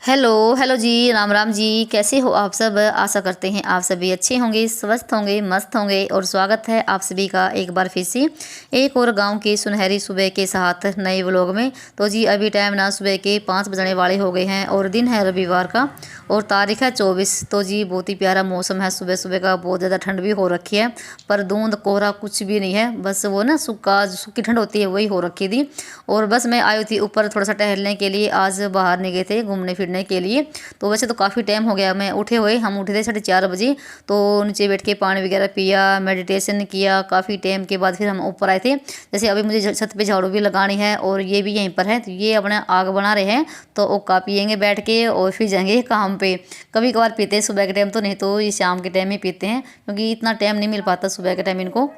Hello hello जी, राम राम जी। कैसे हो आप सब? आशा करते हैं आप सभी अच्छे होंगे, स्वस्थ होंगे, मस्त होंगे। और स्वागत है आप सभी का एक बार फिर से एक और गांव की सुनहरी सुबह के साथ नए व्लॉग में। तो जी अभी टाइम ना सुबह के 5 बजने वाले हो गए हैं और दिन है रविवार का और तारीख है 24। तो जी बहुत ही प्यारा मौसम है सुबह सुबह का। बहुत ज़्यादा ठंड भी हो रखी है पर धुंध कोहरा कुछ भी नहीं है। बस वो ना सूखी ठंड होती है वही हो रखी थी। और बस मैं आई थी ऊपर थोड़ा सा टहलने के लिए। आज बाहर नहीं गए थे घूमने फिरने के लिए। तो वैसे तो काफ़ी टाइम हो गया मैं उठे हुए। हम उठे थे 4:30 बजे। तो नीचे बैठ के पानी वगैरह पिया, मेडिटेशन किया। काफ़ी टाइम के बाद फिर हम ऊपर आए थे। जैसे अभी मुझे छत पे झाड़ू भी लगानी है और ये भी यहीं पर है। तो ये अपना आग बना रहे हैं तो ओका पियेंगे बैठ के और फिर जाएंगे काम पे। कभी कभार पीते हैं सुबह के टाइम, तो नहीं तो ये शाम के टाइम ही पीते हैं क्योंकि इतना टाइम नहीं मिल पाता सुबह के टाइम इनको।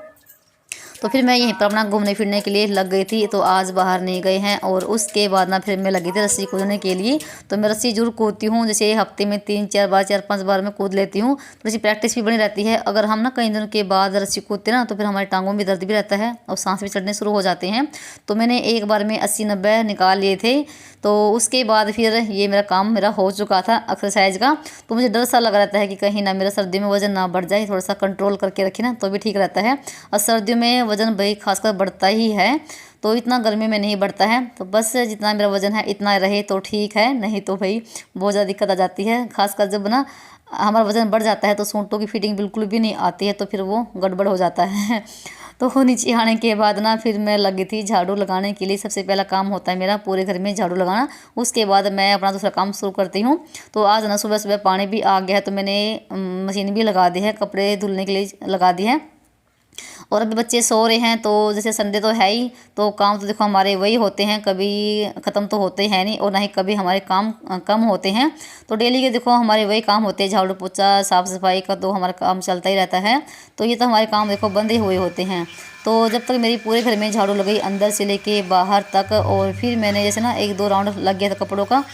तो फिर मैं यहीं पर अपना घूमने फिरने के लिए लग गई थी। तो आज बाहर नहीं गए हैं और उसके बाद ना फिर मैं लगी थी रस्सी कूदने के लिए। तो मैं रस्सी जरूर कूदती हूँ, जैसे हफ्ते में 3-4 बार 4-5 बार मैं कूद लेती हूँ। तो ऐसी प्रैक्टिस भी बनी रहती है। अगर हम ना कई दिनों के बाद रस्सी कूदते ना तो फिर हमारी टांगों में दर्द भी रहता है और सांस भी चढ़ने शुरू हो जाते हैं। तो मैंने एक बार में 80-90 निकाल लिए थे। तो उसके बाद फिर ये मेरा हो चुका था एक्सरसाइज का। तो मुझे डर सा लग रहता है कि कहीं ना मेरा सर्दी में वज़न ना बढ़ जाए। थोड़ा सा कंट्रोल करके रखे ना तो भी ठीक रहता है। और सर्दियों में वज़न भाई खासकर बढ़ता ही है। तो इतना गर्मी में नहीं बढ़ता है। तो बस जितना मेरा वज़न है इतना रहे तो ठीक है, नहीं तो भाई बहुत ज़्यादा दिक्कत आ जाती है। खासकर जब ना हमारा वज़न बढ़ जाता है तो सूटों की फिटिंग बिल्कुल भी नहीं आती है, तो फिर वो गड़बड़ हो जाता है। तो नीचे आने के बाद ना फिर मैं लगी थी झाड़ू लगाने के लिए। सबसे पहला काम होता है मेरा पूरे घर में झाड़ू लगाना। उसके बाद मैं अपना दूसरा काम शुरू करती हूँ। तो आज ना सुबह सुबह पानी भी आ गया है तो मैंने मशीन भी लगा दी है, कपड़े धुलने के लिए लगा दी है। और अभी बच्चे सो रहे हैं तो जैसे संडे तो है ही, तो काम तो देखो हमारे वही होते हैं, कभी ख़त्म तो होते हैं नहीं और ना ही कभी हमारे काम कम होते हैं। तो डेली के देखो हमारे वही काम होते हैं, झाड़ू पोछा साफ़ सफाई का तो हमारा काम चलता ही रहता है। तो ये तो हमारे काम देखो बंद ही हुए होते हैं। तो जब तक मेरी पूरे घर में झाड़ू लगी अंदर से लेके बाहर तक, और फिर मैंने जैसे ना 1-2 राउंड लग गया था कपड़ों का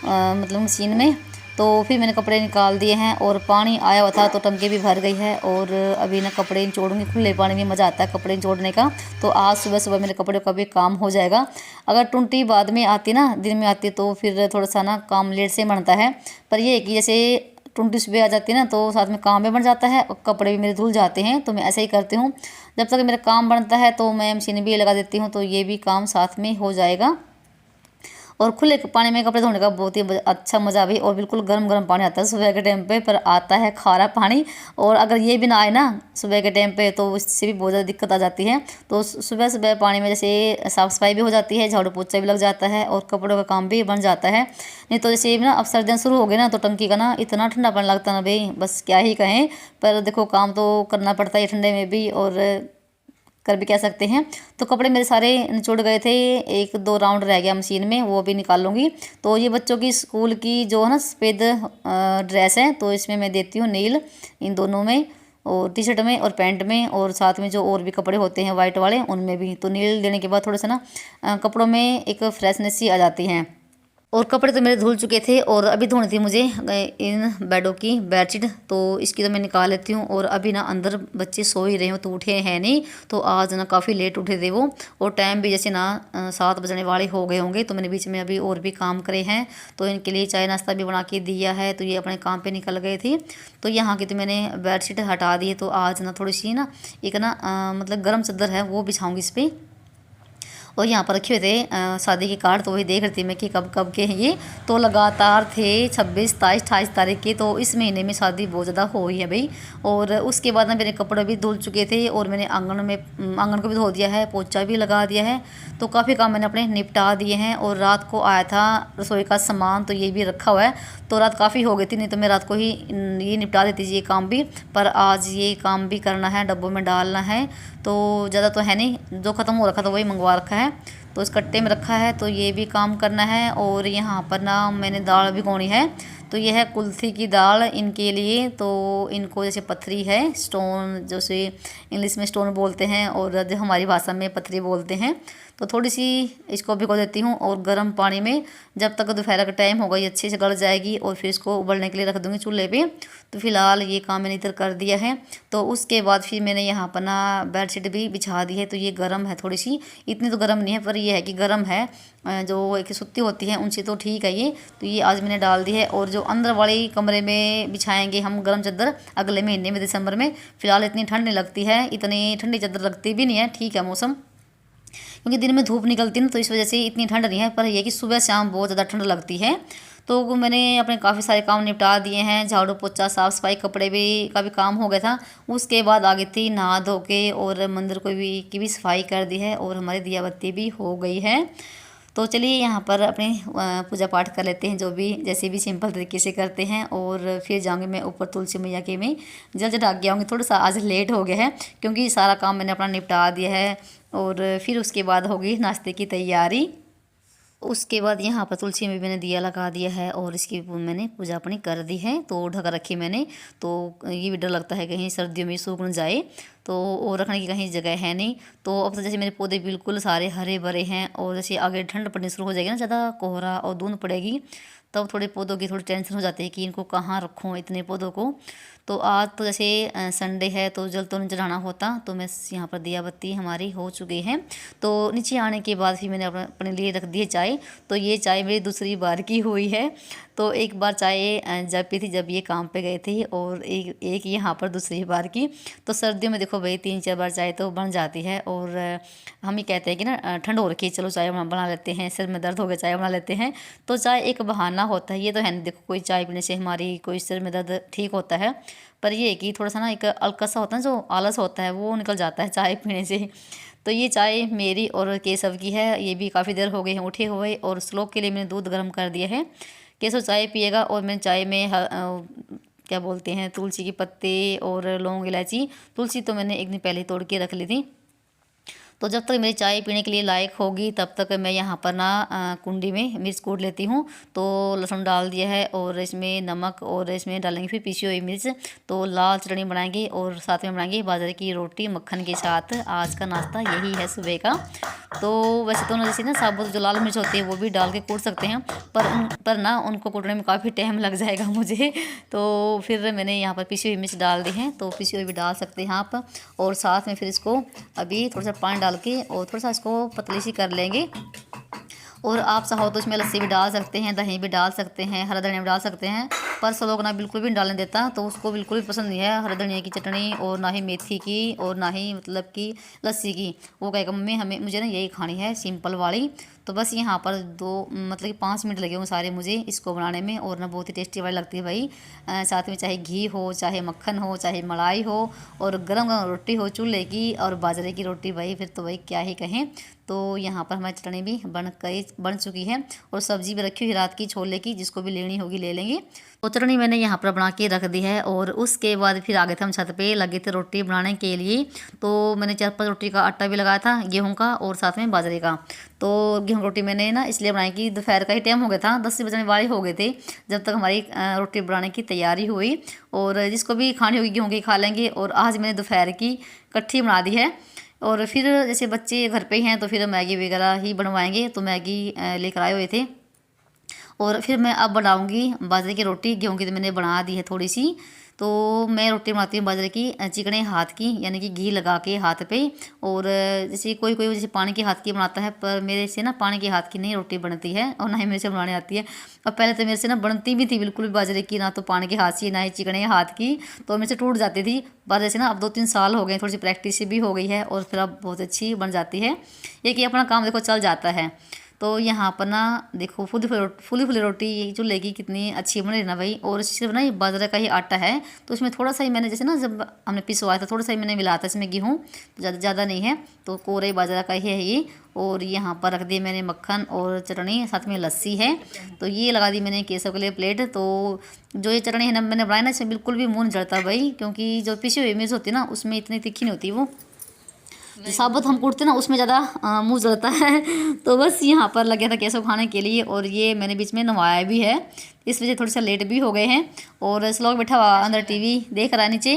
मतलब मशीन में। तो फिर मैंने कपड़े निकाल दिए हैं और पानी आया हुआ था तो टंकी भी भर गई है। और अभी ना कपड़े निचोड़ूंगी, खुले पानी में मज़ा आता है कपड़े निचोड़ने का। तो आज सुबह सुबह मेरे कपड़े का भी काम हो जाएगा। अगर टुंटी बाद में आती ना, दिन में आती, तो फिर थोड़ा सा ना काम लेट से बनता है। पर यह है कि जैसे टुंटी सुबह आ जाती है ना तो साथ में काम भी बन जाता है और कपड़े भी मेरे धुल जाते हैं। तो मैं ऐसे ही करती हूँ, जब तक मेरा काम बनता है तो मैं मशीन भी लगा देती हूँ, तो ये भी काम साथ में हो जाएगा। और खुले पानी में कपड़े धोने का बहुत ही अच्छा मज़ा भी। और बिल्कुल गर्म गर्म पानी आता है सुबह के टाइम पे, पर आता है खारा पानी। और अगर ये भी ना आए ना सुबह के टाइम पे तो उससे भी बहुत ज़्यादा दिक्कत आ जाती है। तो सुबह सुबह पानी में जैसे साफ़ सफाई भी हो जाती है, झाड़ू पोछा भी लग जाता है और कपड़ों का काम भी बन जाता है। नहीं तो जैसे ना अब सर्दियाँ शुरू हो गई ना तो टंकी का ना इतना ठंडा पानी लगता है ना भाई, बस क्या ही कहें। पर देखो काम तो करना पड़ता है ठंडे में भी और कर भी कह सकते हैं। तो कपड़े मेरे सारे निचोड़ गए थे, 1-2 राउंड रह गया मशीन में, वो भी निकाल लूँगी। तो ये बच्चों की स्कूल की जो है ना सफ़ेद ड्रेस है, तो इसमें मैं देती हूँ नील, इन दोनों में, और टी शर्ट में और पैंट में, और साथ में जो और भी कपड़े होते हैं वाइट वाले उनमें भी। तो नील देने के बाद थोड़ा सा ना कपड़ों में एक फ्रेशनेस सी आ जाती है। और कपड़े तो मेरे धुल चुके थे और अभी धोनी थी मुझे इन बेडों की बेडशीट, तो इसकी तो मैं निकाल लेती हूँ। और अभी ना अंदर बच्चे सो ही रहे हो तो उठे हैं नहीं, तो आज ना काफ़ी लेट उठे थे वो। और टाइम भी जैसे ना 7 बजने वाले हो गए होंगे। तो मैंने बीच में अभी और भी काम करे हैं, तो इनके लिए चाय नाश्ता भी बना के दिया है। तो ये अपने काम पर निकल गए थे। तो यहाँ की तो मैंने बेडशीट हटा दी है। तो आज ना थोड़ी सी ना एक ना मतलब गर्म चादर है वो बिछाऊँगी इस पर। और यहाँ पर रखे हुए थे शादी के कार्ड, तो वही देख रही थी मैं कि कब कब के हैं ये। तो लगातार थे 26, 27, 28 तारीख के। तो इस महीने में शादी बहुत ज़्यादा हो ही है भाई। और उसके बाद ना मेरे कपड़े भी धुल चुके थे और मैंने आंगन को भी धो दिया है, पोछा भी लगा दिया है। तो काफ़ी काम मैंने अपने निपटा दिए हैं। और रात को आया था रसोई का सामान, तो ये भी रखा हुआ है। तो रात काफ़ी हो गई थी, नहीं तो मैं रात को ही ये निपटा देती ये काम भी। पर आज ये काम भी करना है, डब्बों में डालना है। तो ज़्यादा तो है नहीं, जो ख़त्म हो रखा था वही मंगवा रखा है, तो इस कट्टे में रखा है। तो ये भी काम करना है। और यहाँ पर ना मैंने दाल भिगोनी है। तो यह है कुल्थी की दाल इनके लिए। तो इनको जैसे पथरी है, स्टोन जैसे इंग्लिश में स्टोन बोलते हैं और जो हमारी भाषा में पथरी बोलते हैं। तो थोड़ी सी इसको भिगो देती हूँ और गर्म पानी में, जब तक दोपहर का टाइम होगा ये अच्छे से गल जाएगी और फिर इसको उबलने के लिए रख दूँगी चूल्हे पे। तो फिलहाल ये काम मैंने इधर कर दिया है। तो उसके बाद फिर मैंने यहाँ पर ना बेडशीट भी बिछा दी है। तो ये गर्म है थोड़ी सी, इतनी तो गर्म नहीं है पर ये है कि गर्म है, जो एक सुत्ती होती है उनसे तो ठीक है ये। तो ये आज मैंने डाल दी है। और जो अंदर वाले कमरे में बिछाएंगे हम गर्म चादर अगले महीने में दिसंबर में। फिलहाल इतनी ठंड नहीं लगती है, इतनी ठंडी चादर लगती भी नहीं है, ठीक है मौसम, क्योंकि दिन में धूप निकलती है ना तो इस वजह से इतनी ठंड नहीं है। पर यह कि सुबह शाम बहुत ज़्यादा ठंड लगती है। तो मैंने अपने काफ़ी सारे काम निपटा दिए हैं, झाड़ू पोछा साफ़ सफाई कपड़े भी का भी काम हो गया था। उसके बाद आ गई थी नहा धो के और मंदिर को भी की भी सफाई कर दी है और हमारी दिया बत्ती भी हो गई है। तो चलिए यहाँ पर अपने पूजा पाठ कर लेते हैं, जो भी जैसे भी सिंपल तरीके से करते हैं। और फिर जाऊँगी मैं ऊपर तुलसी मैया के में जल चढ़ा के आऊँगी। थोड़ा सा आज लेट हो गया है क्योंकि सारा काम मैंने अपना निपटा दिया है। और फिर उसके बाद होगी नाश्ते की तैयारी। उसके बाद यहाँ पर तुलसी में मैंने दिया लगा दिया है और इसकी मैंने पूजा अपनी कर दी है। तो ढक रखी मैंने। तो ये भी डर लगता है कहीं सर्दियों में सूख न जाए, तो और रखने की कहीं जगह है नहीं। तो अब तो जैसे मेरे पौधे बिल्कुल सारे हरे भरे हैं और जैसे आगे ठंड पड़नी शुरू हो जाएगी ना, ज़्यादा कोहरा और धुंध पड़ेगी, तब थोड़े पौधों की थोड़ी टेंशन हो जाती है कि इनको कहाँ रखूँ इतने पौधों को। तो आज तो जैसे संडे है तो जल तो नहीं चढ़ाना होता, तो मैं यहाँ पर दिया बत्ती हमारी हो चुकी है। तो नीचे आने के बाद फिर मैंने अपने लिए रख दी है चाय। तो ये चाय मेरी दूसरी बार की हुई है। तो एक बार चाय जब पी थी जब ये काम पे गए थे और एक यहाँ पर दूसरी बार की। तो सर्दियों में देखो भाई 3-4 बार चाय तो बन जाती है। और हम ही कहते हैं कि ना ठंड हो रखी है चलो चाय बना लेते हैं, सिर में दर्द हो गया चाय बना लेते हैं। तो चाय एक बहाना होता है, ये तो है नहीं देखो कोई चाय पीने से हमारी कोई सिर में दर्द ठीक होता है। पर ये है कि थोड़ा सा ना एक हल्का सा होता है, जो आलस होता है वो निकल जाता है चाय पीने से। तो ये चाय मेरी और केशव की है, ये भी काफ़ी देर हो गई है उठे हुए। और श्लोक के लिए मैंने दूध गर्म कर दिया है, केशव चाय पिएगा। और मैंने चाय में क्या बोलते हैं तुलसी के पत्ते और लौंग इलायची। तुलसी तो मैंने एक दिन पहले तोड़ के रख ली थी। तो जब तक मेरी चाय पीने के लिए लायक होगी तब तक मैं यहाँ पर ना कुंडी में मिर्च कूट लेती हूँ। तो लहसुन डाल दिया है और इसमें नमक और इसमें डालेंगे फिर पीसी हुई मिर्च। तो लाल चटनी बनाएंगे और साथ में बनाएंगे बाजरे की रोटी मक्खन के साथ। आज का नाश्ता यही है सुबह का। तो वैसे तो ना जैसे ना साबुत जो लाल मिर्च होती है वो भी डाल के कूट सकते हैं, पर ना उनको कूटने में काफ़ी टाइम लग जाएगा मुझे। तो फिर मैंने यहाँ पर पिसी हुई मिर्च डाल दी है, तो पिसी हुई भी डाल सकते हैं आप। और साथ में फिर इसको अभी थोड़ा सा पानी डाल के और थोड़ा सा इसको पतली सी कर लेंगे। और आप चाहो तो इसमें लस्सी भी डाल सकते हैं, दही भी डाल सकते हैं, हरा धनिया भी डाल सकते हैं। पर सब लोग ना बिल्कुल भी नहीं डालने देता, तो उसको बिल्कुल भी पसंद नहीं है हरा धनिया की चटनी और ना ही मेथी की और ना ही मतलब कि लस्सी की। वो कहेगा मम्मी मुझे ना यही खानी है सिंपल वाली। तो बस यहाँ पर 5 मिनट लगे होंगे सारे मुझे इसको बनाने में। और ना बहुत ही टेस्टी वाली लगती है भाई। साथ में चाहे घी हो, चाहे मक्खन हो, चाहे मलाई हो और गरम गरम रोटी हो चूल्हे की और बाजरे की रोटी, भाई फिर तो भाई क्या ही कहें। तो यहाँ पर हमारी चटनी भी बन चुकी है और सब्जी भी रखी हुई रात की छोले की, जिसको भी लेनी होगी ले लेंगे। तो चटनी मैंने यहाँ पर बना के रख दी है। और उसके बाद फिर आ गए थे हम छत पे, लगे थे रोटी बनाने के लिए। तो मैंने 4-5 रोटी का आटा भी लगाया था गेहूं का और साथ में बाजरे का। तो गेहूं रोटी मैंने ना इसलिए बनाई कि दोपहर का ही टाइम हो गया था, 10 बजने वाले हो गए थे जब तक हमारी रोटी बनाने की तैयारी हुई। और जिसको भी खानी होगी गेहूँ की खा लेंगे। और आज मैंने दोपहर की इकट्ठी बना दी है। और फिर जैसे बच्चे घर पे ही हैं तो फिर मैगी वगैरह ही बनवाएंगे। तो मैगी लेकर आए हुए थे। और फिर मैं अब बनाऊंगी बाजरे की रोटी। गेहूं की तो मैंने बना दी है थोड़ी सी। तो मैं रोटी बनाती हूँ बाजरे की चिकने हाथ की, यानी कि घी लगा के हाथ पे। और जैसे कोई कोई जैसे पानी के हाथ की बनाता है, पर मेरे से ना पानी के हाथ की नहीं रोटी बनती है और ना ही मेरे से बनाने आती है। और पहले तो मेरे से ना बनती भी थी बिल्कुल भी बाजरे की, ना तो पानी के हाथ की ना ही चिकने हाथ की, तो मेरे से टूट जाती थी। पर जैसे ना अब 2-3 साल हो गए, थोड़ी सी प्रैक्टिस भी हो गई है और फिर अब बहुत अच्छी बन जाती है। ये कि अपना काम देखो चल जाता है। तो यहाँ पर ना देखो फूली रोटी ये चूल्हे की कितनी अच्छी बन रही है ना भाई। और सिर्फ ना ये बाजरे का ही आटा है, तो इसमें थोड़ा सा ही मैंने जैसे ना जब हमने पिसवाया था थोड़ा सा ही मैंने मिलाया था इसमें गेहूँ, तो ज़्यादा नहीं है। तो कोरे बाजरा का ही है ये। और यहाँ पर रख दिए मैंने मक्खन और चटनी, साथ में लस्सी है। तो ये लगा दी मैंने केसव के लिए प्लेट। तो जो ये चटनी है ना मैंने बनाया ना, इसमें बिल्कुल भी मुँह नहीं जड़ता भाई, क्योंकि जो पिसी हुई मिर्च होती है ना उसमें इतनी तीखी नहीं होती। वो जो साबुत हम कूटते ना उसमें ज़्यादा मुँह जलता है। तो बस यहाँ पर लग गया था केसव खाने के लिए। और ये मैंने बीच में नवाया भी है, इस वजह थोड़ा सा लेट भी हो गए हैं। और श्लोक बैठा हुआ अंदर टीवी देख रहा है नीचे।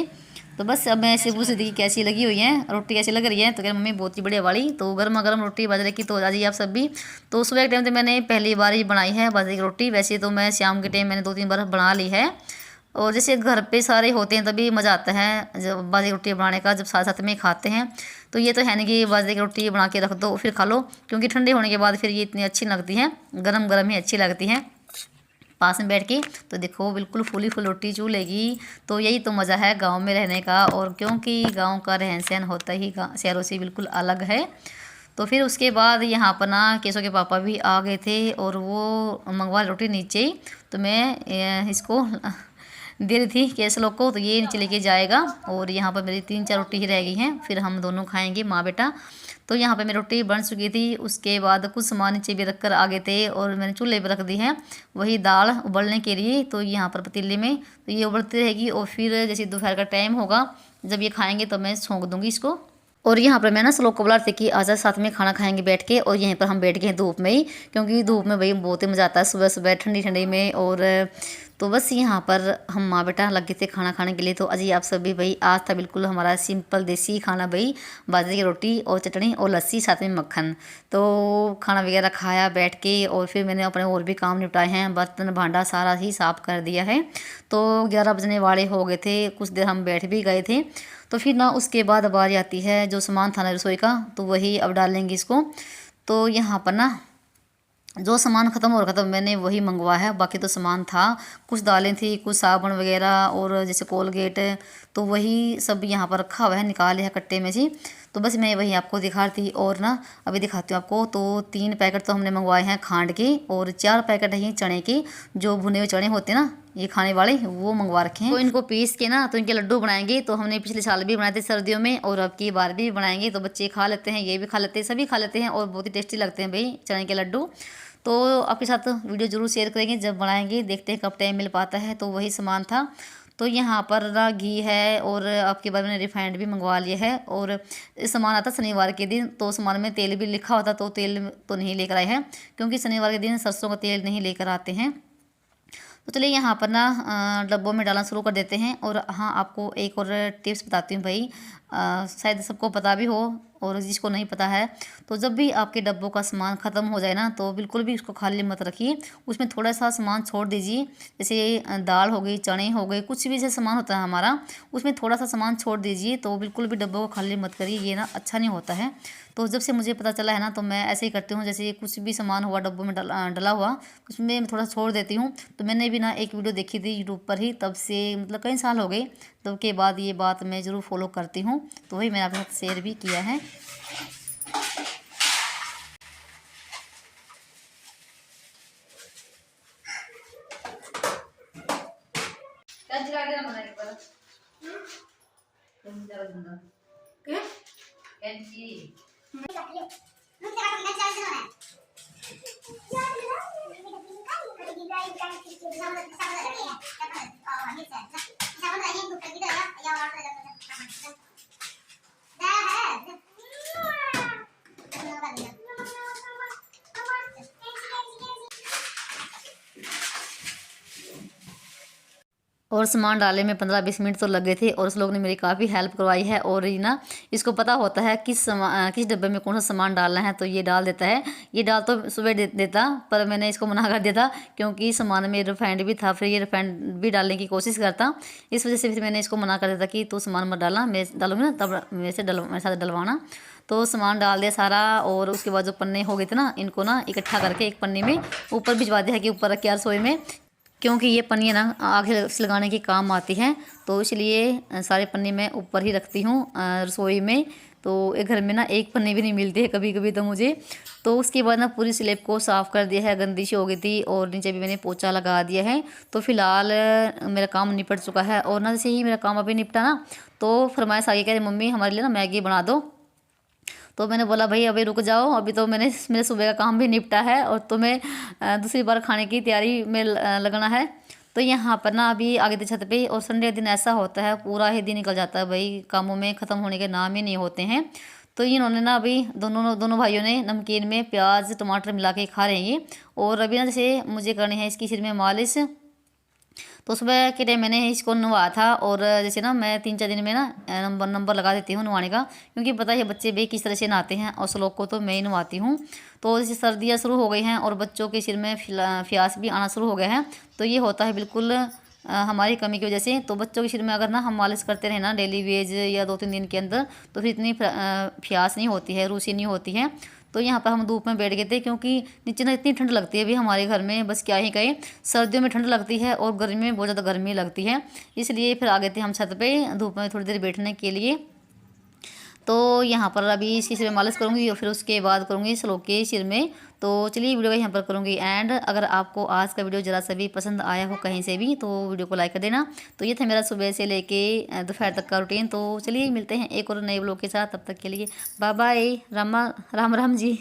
तो बस अब मैं ऐसे पूछ रही थी कि कैसी लगी हुई है रोटी, कैसी लग रही है। तो कह मम्मी बहुत ही बढ़िया वाली। तो गर्मा गर्म रोटी बाजरे की, तो आ जाइए आप सब भी। तो सुबह के टाइम तो मैंने पहली बार ही बनाई है बाजरे की रोटी। वैसे तो मैं शाम के टाइम मैंने 2-3 बार बना ली है। और जैसे घर पे सारे होते हैं तभी मज़ा आता है जब बाजरे की रोटी बनाने का, जब साथ साथ में खाते हैं। तो ये तो है नहीं कि बाजरे की रोटी बना के रख दो फिर खा लो, क्योंकि ठंडे होने के बाद फिर ये इतनी अच्छी लगती हैं, गरम गरम ही अच्छी लगती हैं पास में बैठ के। तो देखो बिल्कुल फूली फूल रोटी चूलेगी। तो यही तो मज़ा है गांव में रहने का, और क्योंकि गांव का रहन सहन होता ही शहरों से बिल्कुल अलग है। तो फिर उसके बाद यहाँ पर ना केशव के पापा भी आ गए थे और वो मंगवा रोटी नीचे ही। तो मैं इसको दे रही थी केस लोग को, तो ये नीचे लेके जाएगा। और यहाँ पर मेरी 3-4 रोटी ही रह गई हैं, फिर हम दोनों खाएंगे माँ बेटा। तो यहाँ पे मेरी रोटी बन चुकी थी। उसके बाद कुछ सामान नीचे भी रख कर आ गए थे और मैंने चूल्हे पर रख दी है वही दाल उबलने के लिए। तो यहाँ पर पतीले में तो ये उबलती रहेगी, और फिर जैसे दोपहर का टाइम होगा जब ये खाएंगे तो मैं छोंक दूँगी इसको। और यहाँ पर मैं ना श्लोक को बुला रही थी कि आजा साथ में खाना खाएंगे बैठ के। और यहीं पर हम बैठ गए हैं धूप में ही, क्योंकि धूप में भाई बहुत ही मज़ा आता है सुबह सुबह ठंडी ठंडी में। और तो बस यहाँ पर हम माँ बेटा लगे थे खाना खाने के लिए। तो अजी आप सभी भाई, आज था बिल्कुल हमारा सिंपल देसी खाना भाई, बाजरे की रोटी और चटनी और लस्सी साथ में मक्खन। तो खाना वगैरह खाया बैठ के, और फिर मैंने अपने और भी काम निपटाए हैं, बर्तन भांडा सारा ही साफ़ कर दिया है। तो 11 बजने वाले हो गए थे, कुछ देर हम बैठ भी गए थे। तो फिर ना उसके बाद बारी आती है जो सामान था ना रसोई का, तो वही अब डालेंगे इसको। तो यहाँ पर ना जो सामान ख़त्म हो रखा था मैंने वही मंगवाया है, बाकी तो सामान था, कुछ दालें थी, कुछ साबुन वगैरह और जैसे कोलगेट, तो वही सब यहाँ पर रखा हुआ है, निकाले है कट्टे में जी। तो बस मैं वही आपको दिखा रही थी। और ना अभी दिखाती हूँ आपको। तो 3 पैकेट तो हमने मंगवाए हैं खांड के, और 4 पैकेट हैं चने के, जो भुने हुए चने होते हैं ना ये खाने वाले, वो मंगवा रखे हैं। तो इनको पीस के ना तो इनके लड्डू बनाएंगे। तो हमने पिछले साल भी बनाए थे सर्दियों में, और अब की बार भी बनाएंगे। तो बच्चे खा लेते हैं, ये भी खा लेते हैं, सभी खा लेते हैं, और बहुत ही टेस्टी लगते हैं भाई चने के लड्डू। तो आपके साथ वीडियो ज़रूर शेयर करेंगे जब बनाएंगे, देखते हैं कब टाइम मिल पाता है। तो वही सामान था। तो यहाँ पर ना घी है, और आपके बाद मैंने रिफाइंड भी मंगवा लिया है। और सामान आता शनिवार के दिन, तो सामान में तेल भी लिखा होता, तो तेल तो नहीं लेकर आए हैं, क्योंकि शनिवार के दिन सरसों का तेल नहीं लेकर आते हैं। तो चलिए यहाँ पर ना डब्बों में डालना शुरू कर देते हैं। और हाँ, आपको एक और टिप्स बताती हूँ भाई, शायद सबको पता भी हो, और जिसको नहीं पता है तो जब भी आपके डब्बों का सामान ख़त्म हो जाए ना, तो बिल्कुल भी उसको खाली मत रखिए, उसमें थोड़ा सा सामान छोड़ दीजिए। जैसे दाल हो गई, चने हो गए, कुछ भी जैसे सामान होता है हमारा, उसमें थोड़ा सा सामान छोड़ दीजिए। तो बिल्कुल भी डब्बों को खाली मत करिए, ये ना अच्छा नहीं होता है। तो जब से मुझे पता चला है ना, तो मैं ऐसे ही करती हूँ। जैसे कुछ भी सामान हुआ डब्बों में डला हुआ, उसमें मैं थोड़ा छोड़ देती हूँ। तो मैंने भी ना एक वीडियो देखी थी यूट्यूब पर ही, तब से मतलब कई साल हो गए, तब के बाद ये बात मैं ज़रूर फॉलो करती हूँ। तो वही मैंने आपके साथ शेयर भी किया है। और सामान डालने में 15-20 मिनट तो लग गए थे, और उस लोग ने मेरी काफ़ी हेल्प करवाई है। और ये ना इसको पता होता है किस डब्बे में कौन सा सामान डालना है, तो ये डाल देता है। ये डाल तो सुबह देता, पर मैंने इसको मना कर दिया था, क्योंकि सामान में रिफाइंड भी था, फिर ये रिफाइंड भी डालने की कोशिश करता। इस वजह से फिर मैंने इसको मना कर दिया था कि तू सामान मत डालना, मैं डालूंगी ना तब मेरे साथ डलवाना। तो सामान डाल दिया सारा, और उसके बाद जो पन्ने हो गए थे ना, इनको ना इकट्ठा करके एक पन्नी में ऊपर भिजवा दिया है कि ऊपर रखिए रसोई में, क्योंकि ये पन्नी ना आगे लगाने के काम आती हैं। तो इसलिए सारे पन्नी मैं ऊपर ही रखती हूँ रसोई में। तो एक घर में ना एक पन्नी भी नहीं मिलती है कभी कभी तो मुझे। तो उसके बाद ना पूरी स्लैब को साफ़ कर दिया है, गंदी सी हो गई थी, और नीचे भी मैंने पोछा लगा दिया है। तो फिलहाल मेरा काम निपट चुका है। और ना जैसे ही मेरा काम अभी निपटा ना, तो फरमाइश आ गई, कह रही मम्मी हमारे लिए ना मैगी बना दो। तो मैंने बोला भाई अभी रुक जाओ, अभी तो मेरे सुबह का काम भी निपटा है, और तुम्हें दूसरी बार खाने की तैयारी में लगना है। तो यहाँ पर ना अभी आगे थे छत पे, और संडे दिन ऐसा होता है पूरा ही दिन निकल जाता है भाई, कामों में ख़त्म होने के नाम ही नहीं होते हैं। तो इन्होंने ना अभी दोनों भाइयों ने नमकीन में प्याज टमाटर मिला के खा रहे हैं ये। और अभी ना जैसे मुझे करनी है इसकी सिर में मालिश। तो सुबह के टाइम मैंने इसको नहवाया था। और जैसे ना मैं 3-4 दिन में ना नंबर लगा देती हूँ नहवाने का, क्योंकि पता है बच्चे भी किस तरह से नहाते हैं, और श्लोक को तो मैं ही नहवाती हूँ। तो जैसे सर्दियाँ शुरू हो गई हैं और बच्चों के सिर में फ्यास भी आना शुरू हो गया है, तो ये होता है बिल्कुल हमारी कमी की वजह से। तो बच्चों के सिर में अगर ना हम मालिश करते रहे ना डेली वेज या 2-3 दिन के अंदर, तो फिर इतनी फ्यास नहीं होती है, रूसी नहीं होती है। तो यहाँ पर हम धूप में बैठ गए थे, क्योंकि नीचे ना इतनी ठंड लगती है अभी हमारे घर में, बस क्या ही कहें। सर्दियों में ठंड लगती है और गर्मी में बहुत ज़्यादा गर्मी लगती है, इसलिए फिर आ गए थे हम छत पे धूप में थोड़ी देर बैठने के लिए। तो यहाँ पर अभी इसके सिर में मालिश करूँगी और फिर उसके बाद करूँगी श्लोक के सिर में। तो चलिए वीडियो का यहाँ पर करूँगी एंड। अगर आपको आज का वीडियो ज़रा सा भी पसंद आया हो कहीं से भी, तो वीडियो को लाइक कर देना। तो ये था मेरा सुबह से लेके दोपहर तक का रूटीन। तो चलिए मिलते हैं एक और नए ब्लॉग के साथ, तब तक के लिए बाय बाय, राम राम जी।